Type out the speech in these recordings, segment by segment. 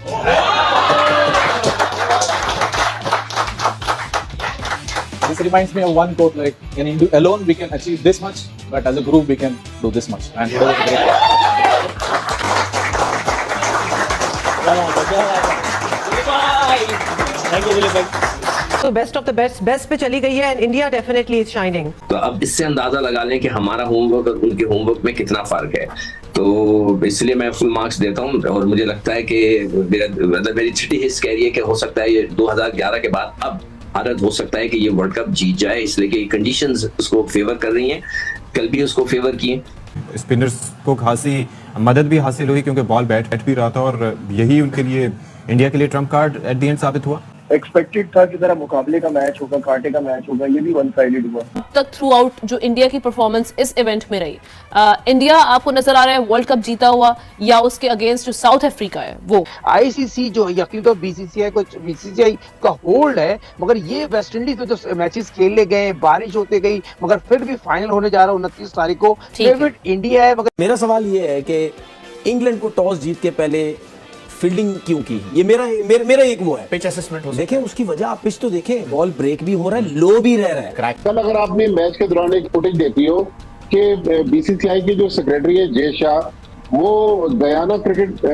This reminds me of one quote, like, alone we can achieve this much, but as a group we can do this much. And it was great. तो best of the best पे चली गई है and India definitely is shining. तो अब इससे अंदाजा लगा लें कि हमारा होमवर्क और उनके होमवर्क में कितना फर्क है। तो इसलिए मैं फुल मार्क्स देता हूं और मुझे लगता है कि मेरी छिटी हिस्स कह रही है कि हो सकता है ये 2011 के बाद अब भारत हो सकता है कि ये वर्ल्ड कप जीत जाए, इसलिए कि कंडीशंस उसको फेवर कर रही हैं। कल भी उसको फेवर किए। स्पिनर्स को खासी मदद भी हासिल हुई क्योंकि बॉल बैट भी रहा था और यही उनके लिए, इंडिया के लिए Trump card at the end साबित हुआ। एक्सपेक्टेड था कि जरा मुकाबले का मैच होगा, कांटे का मैच होगा, ये भी वन साइडेड हुआ। अब तक थ्रू आउट जो इंडिया की परफॉर्मेंस इस इवेंट में रही, इंडिया आपको नजर आ रहा है वर्ल्ड कप जीता हुआ या उसके अगेंस्ट जो साउथ अफ्रीका है वो? आईसीसी जो यकीन तो बीसीसीआई का होल्ड है, मगर ये वेस्ट इंडीज में जो मैचेस खेले गए, बारिश होते गई, मगर फिर भी फाइनल होने जा रहा है 29 तारीख को। फेवरेट इंडिया है, मगर मेरा सवाल ये है कि इंग्लैंड को टॉस जीत के पहले फील्डिंग क्यों की? ये मेरा एक वो है पिच असेसमेंट हो। देखें उसकी वजह, आप पिच तो देखें, बॉल ब्रेक भी हो रहा है, लो भी रह रहा है, क्रैक। कल अगर आपने मैच के दौरान एक फुटेज देखी हो कि बीसीसीआई के जो सेक्रेटरी है जय शाह, वो गयाना क्रिकेट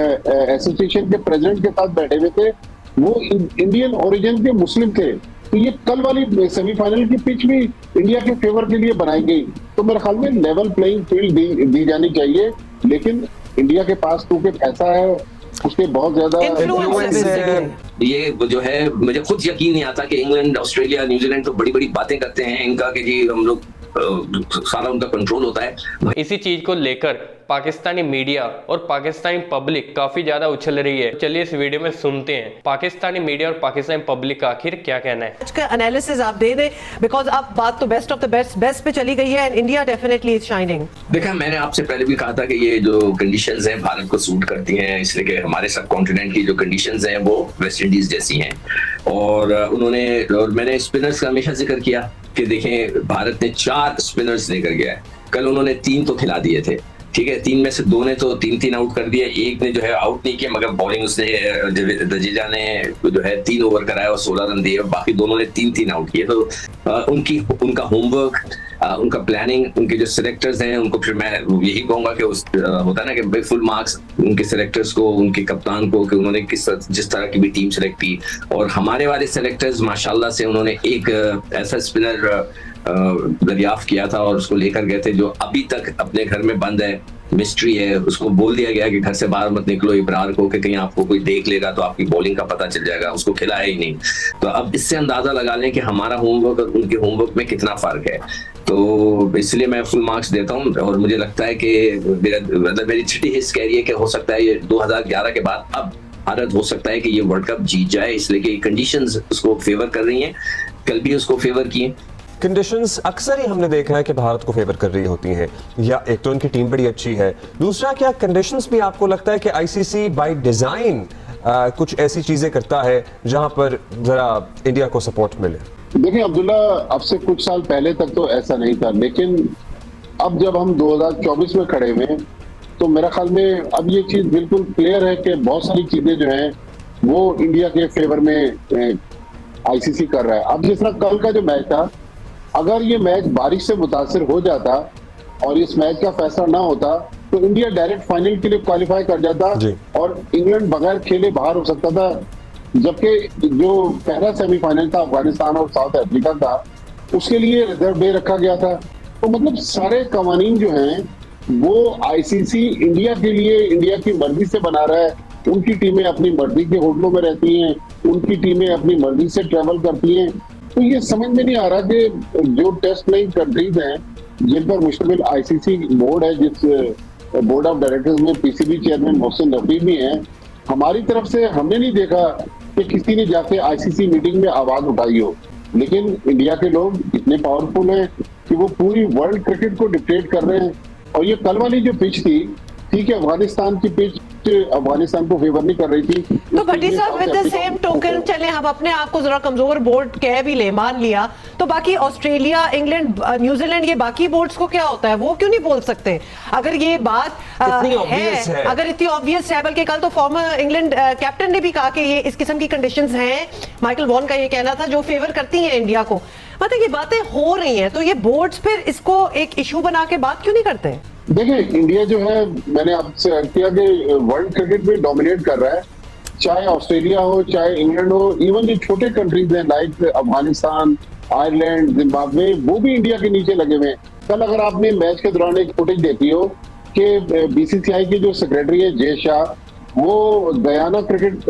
एसोसिएशन के प्रेसिडेंट के साथ बैठे हुए थे, वो इंडियन ओरिजिन के मुस्लिम थे। तो ये कल वाली सेमीफाइनल की पिच भी इंडिया के फेवर के लिए बनाई गई। तो मेरे ख्याल में लेवल प्लेइंग फील्ड दी जानी चाहिए, लेकिन इंडिया के पास क्योंकि पैसा है, उसके बहुत ज्यादा ये जो है, मुझे खुद यकीन नहीं आता कि इंग्लैंड, ऑस्ट्रेलिया, न्यूजीलैंड तो बड़ी बड़ी बातें करते हैं इनका कि जी हम लोग सारा उनका कंट्रोल होता है। इसी चीज को लेकर पाकिस्तानी मीडिया और पाकिस्तानी पब्लिक काफी ज्यादा उछल रही है। चलिए इस वीडियो में सुनते हैं पाकिस्तानी मीडिया और पाकिस्तानी पब्लिक का आखिर क्या कहना है। इसका एनालिसिस आप दे दें, बिकॉज अब बात तो बेस्ट ऑफ द बेस्ट पे चली गई है and India definitely is shining. देखा, मैंने आपसे पहले भी कहा था कि ये जो कंडीशंस हैं भारत को सूट करती हैं, इसलिए कि हमारे सब कॉन्टिनेंट की जो कंडीशंस हैं वो वेस्ट इंडीज जैसी हैं। और मैंने स्पिनर्स का हमेशा जिक्र किया कि देखें भारत ने 4 स्पिनर्स लेकर गया है। कल उन्होंने 3 तो खिला दिए थे, ठीक है, 3 में से 2 ने तो 3 आउट कर दिए, एक ने जो है आउट नहीं किया, मगर बॉलिंग उसने जडेजा ने जो है 3 ओवर कराया और 16 रन दिए, बाकी दोनों ने 3 आउट किए। तो उनका होमवर्क, उनका प्लानिंग, उनके जो सिलेक्टर्स हैं उनको फिर मैं यही कहूंगा कि होता है ना कि भाई फुल मार्क्स उनके सिलेक्टर्स को, उनके कप्तान को, कि उन्होंने जिस तरह की भी टीम सिलेक्ट की। और हमारे वाले सिलेक्टर्स माशाल्लाह से उन्होंने एक ऐसा स्पिनर दरियाफ्त किया था और उसको लेकर गए थे जो अभी तक अपने घर में बंद है, मिस्ट्री है। उसको बोल दिया गया कि घर से बाहर मत निकलो इब्रार को, कि कहीं आपको कोई देख लेगा तो आपकी बॉलिंग का पता चल जाएगा। उसको खिलाया ही नहीं। तो अब इससे अंदाजा लगा लें कि हमारा होमवर्क और उनके होमवर्क में कितना फर्क है। तो इसलिए मैं फुल मार्क्स देता हूं और मुझे लगता है कि मेरी छिटी हिस्स कह रही है कि हो सकता है ये 2011 के बाद अब भारत हो सकता है कि ये वर्ल्ड कप जीत जाए, इसलिए कि कंडीशंस उसको फेवर कर रही हैं। कल भी उसको फेवर किए। कंडीशंस अक्सर ही हमने देखा है कि भारत को फेवर कर रही होती हैं, या एक तो उनकी टीम बड़ी अच्छी है, दूसरा क्या कंडीशंस भी आपको लगता है कि आईसीसी बाय डिजाइन कुछ ऐसी चीजें करता है जहां पर जरा इंडिया को सपोर्ट मिले? देखिए अब्दुल्ला, अब से कुछ साल पहले तक तो ऐसा नहीं था, लेकिन अब जब हम 2024 में खड़े हुए तो मेरा ख्याल में अब ये चीज बिल्कुल क्लियर है कि बहुत सारी चीजें जो हैं वो इंडिया के फेवर में आईसीसी कर रहा है। अब जिस तरह कल का जो मैच था, अगर ये मैच बारिश से मुतासिर हो जाता और इस मैच का फैसला ना होता तो इंडिया डायरेक्ट फाइनल के लिए क्वालिफाई कर जाता और इंग्लैंड बगैर खेले बाहर हो सकता था। जबकि जो पहला सेमीफाइनल था अफगानिस्तान और साउथ अफ्रीका का, उसके लिए रिजर्व डे रखा गया था। तो मतलब सारे कवानीन जो हैं वो आईसीसी इंडिया के लिए, इंडिया की मर्जी से बना रहा है। उनकी टीमें अपनी मर्जी के होटलों में रहती हैं, उनकी टीमें अपनी मर्जी से ट्रेवल करती हैं। तो ये समझ में नहीं आ रहा कि जो टेस्ट प्लेइंग कंट्रीज हैं जिन पर मुश्तमिल आईसीसी बोर्ड है, जिस बोर्ड ऑफ डायरेक्टर्स में पीसीबी चेयरमैन मोहसिन रफी भी हैं, हमारी तरफ से हमने नहीं देखा कि किसी ने जाके आईसीसी मीटिंग में आवाज उठाई हो। लेकिन इंडिया के लोग इतने पावरफुल हैं कि वो पूरी वर्ल्ड क्रिकेट को डिक्टेट कर रहे हैं। और ये कल वाली जो पिच थी, ठीक है, अफगानिस्तान की पिच टेस्ट अफगानिस्तान को फेवर नहीं कर रही थी। तो भट्टी साहब विद द सेम टोकन चले हम अपने आप को जरा कमजोर बोर्ड कह भी ले, मान लिया, तो बाकी ऑस्ट्रेलिया, इंग्लैंड, न्यूजीलैंड, ये बाकी बोर्ड्स को क्या होता है, वो क्यों नहीं बोल सकते? अगर ये बात है, अगर इतनी ऑब्वियस है, बल्कि कल तो फॉर्मर इंग्लैंड कैप्टन ने भी कहा कि ये इस किस्म की कंडीशंस हैं, माइकल वॉन का ये कहना था, जो फेवर करती हैं इंडिया को। मतलब ये बातें हो रही हैं, तो ये बोर्ड्स फिर इसको एक इशू बना के बात क्यों नहीं करते? देखिए, इंडिया जो है, मैंने आपसे अर्ज किया कि वर्ल्ड क्रिकेट में डोमिनेट कर रहा है, चाहे ऑस्ट्रेलिया हो, चाहे इंग्लैंड हो, इवन जो छोटे कंट्रीज हैं लाइक अफगानिस्तान, आयरलैंड, जिम्बाब्वे, वो भी इंडिया के नीचे लगे हुए हैं। कल अगर आपने मैच के दौरान एक फुटेज देखी हो कि बीसीसीआई के जो सेक्रेटरी है जय शाह, वो गयाना क्रिकेट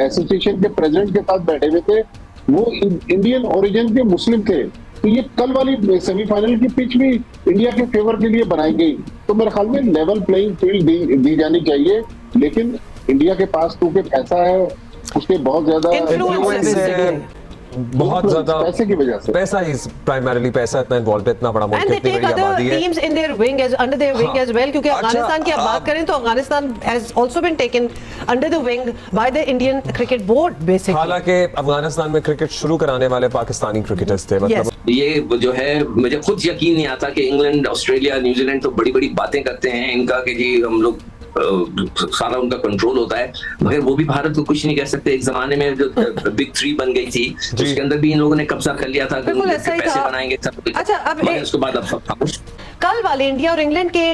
एसोसिएशन के प्रेसिडेंट के साथ बैठे हुए थे, वो इंडियन ओरिजिन के मुस्लिम थे। तो ये कल वाली सेमीफाइनल की पिच भी इंडिया के फेवर के लिए बनाई गई। तो मेरे ख्याल में लेवल प्लेइंग फील्ड दी जानी चाहिए, लेकिन इंडिया के पास क्योंकि पैसा है, उसके बहुत ज्यादा बहुत ज्यादा पैसे की वजह से, पैसा इज प्राइमरीली पैसा, इतना इन्वॉल्व है, इतना बड़ा मुल्क, इतनी बड़ी आबादी है, teams in their wing as under their wing as well, क्योंकि अफगानिस्तान की आप बात करें तो Afghanistan has also been taken under the wing by the Indian cricket board basically. हालांकि अफगानिस्तान में क्रिकेट शुरू कराने वाले पाकिस्तानी क्रिकेटर्स थे। मतलब ये जो है, मुझे खुद यकीन नहीं आता कि इंग्लैंड, ऑस्ट्रेलिया, न्यूजीलैंड तो बड़ी बड़ी बातें करते हैं इनका कि जी हम लोग सारा उनका कंट्रोल होता है, मगर वो भी भारत को कुछ नहीं कह सकते। एक जमाने में जो बिग थ्री बन गई थी, उसके अंदर भी इन लोगों ने कब्जा कर लिया था, पैसे बनाएंगे सब कुछ। अच्छा, अब उसके बाद अब सब खामोश। कल वाले इंडिया और इंग्लैंड के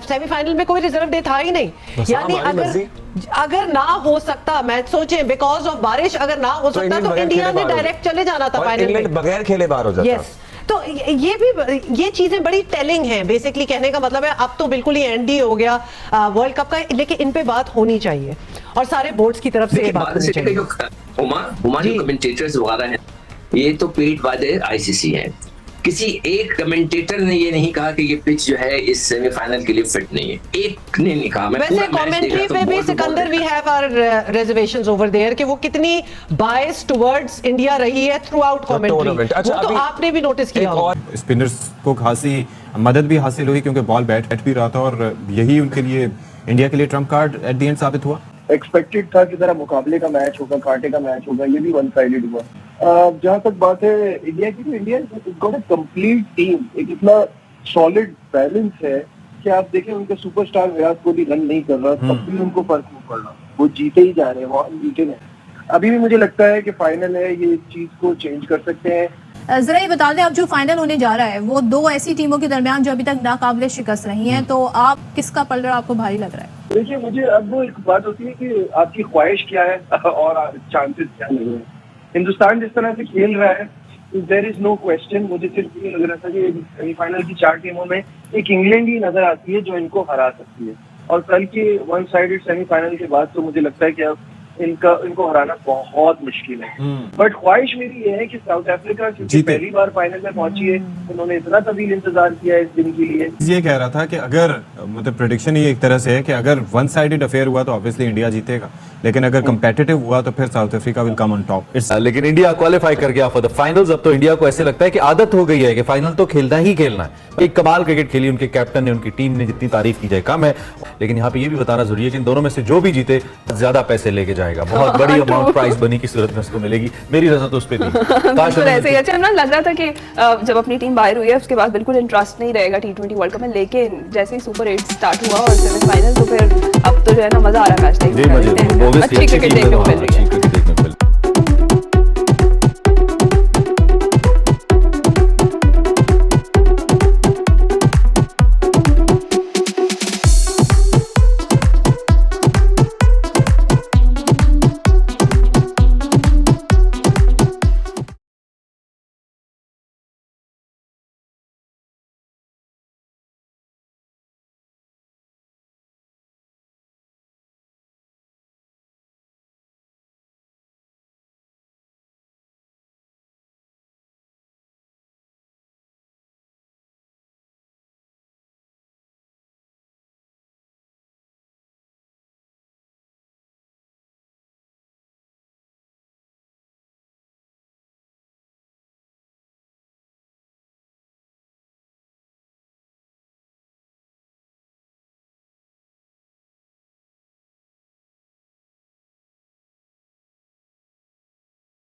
सेमीफाइनल में कोई रिजर्व डे था ही नहीं, यानी अगर ना हो सकता मैच, सोचें बिकॉज ऑफ बारिश, अगर ना हो सकता तो इंडिया ने डायरेक्ट चले जाना था फाइनल में, बगैर खेले बाहर हो जाता। यस, तो ये चीजें बड़ी टेलिंग हैं। बेसिकली कहने का मतलब है अब तो बिल्कुल ही एंडी हो गया वर्ल्ड कप का, लेकिन इन पे बात होनी चाहिए और सारे बोर्ड्स की तरफ से ये बात होनी चाहिए। हुमा जो कमेंटेटर्स वगैरह हैं, ये तो पेड बाय द आईसीसी हैं। किसी एक कमेंटेटर ने ये नहीं कहा कि ये पिच जो है इस सेमीफाइनल के लिए फिट नहीं है, एक ने नहीं कहा। मैं वैसे कमेंट्री पे भी Sikandar we have our reservations over there कि वो कितनी बायस टुवर्ड्स इंडिया रही है थ्रू आउट कमेंट्री। अच्छा, तो आपने भी नोटिस किया होगा। स्पिनर्स को खासी मदद भी हासिल हुई क्योंकि बॉल बैठ भी रहा था, और यही उनके लिए, इंडिया के लिए Trump card at the end साबित हुआ। एक्सपेक्टेड था कि जरा मुकाबले का मैच होगा, कांटे का मैच होगा, ये भी वन साइडेड हुआ। जहां तक बात है इंडिया की, तो India got a complete team, एक इतना सॉलिड बैलेंस है कि आप देखें उनके सुपरस्टार विराट कोहली रन नहीं कर रहा, तब भी उनको फर्क नहीं पड़ रहा, वो जीते ही जा रहे हैं, वहां जीते हैं। अभी भी मुझे लगता है कि फाइनल है, ये इस चीज को चेंज कर सकते हैं। जरा ये बता दें, अब जो फाइनल होने जा रहा है वो दो ऐसी टीमों के दरमियान जो अभी तक नाकाबिले शिकस्त रही हैं, तो आप किसका पलड़ा आपको भारी लग रहा है? देखिए, मुझे अब वो एक बात होती है कि आपकी ख्वाहिश क्या है और चांसेस क्या लग रहे हैं। हिंदुस्तान जिस तरह से खेल रहा है, देयर इज नो क्वेश्चन, मुझे सिर्फ ये लग रहा था कि सेमीफाइनल की 4 टीमों में एक इंग्लैंड ही नजर आती है जो इनको हरा सकती है, और कल के वन साइडेड सेमीफाइनल के बाद तो मुझे लगता है कि अब इनको हराना बहुत मुश्किल है। बट ख्वाहिश मेरी ये है कि साउथ अफ्रीका क्योंकि पहली बार फाइनल में पहुंची है, उन्होंने इतना तवील इंतजार किया है इस दिन के लिए। ये कह रहा था कि अगर, मतलब प्रेडिक्शन ही एक तरह से है कि अगर वन साइडेड अफेयर हुआ तो ऑब्वियसली इंडिया जीतेगा, लेकिन अगर कंपेटिटिव हुआ तो फिर south Africa will come on top. लेकिन इंडिया क्वालिफाई कर गया फॉर द फाइनल्स। अब तो इंडिया को ऐसे लगता है कि आदत हो गई है कि फाइनल तो खेलना ही खेलना है। एक कमाल क्रिकेट खेली उनके कैप्टन ने, उनकी टीम ने, जितनी तारीफ की जाए कम है। लेकिन यहाँ पे ये भी बताना जरूरी है कि इन दोनों में से जो भी जीते ज्यादा पैसे लेके जाएगा, बहुत बड़ी अमाउंट प्राइस बनी की सूरत में उसको मिलेगी। मेरी नजर तो उस पे थी। ऐसे ही अच्छा ना लग रहा था कि जब अपनी टीम बाहर हुई है उसके बाद बिल्कुल इंटरेस्ट नहीं रहेगा T20 वर्ल्ड कप में, लेकिन जैसे ही सुपर 8 स्टार्ट हुआ और सेमीफाइनल, तो फिर अब तो जो है ना मजा आ रहा है मैच देखने में, अच्छी क्रिकेट देखने को मिल रही है।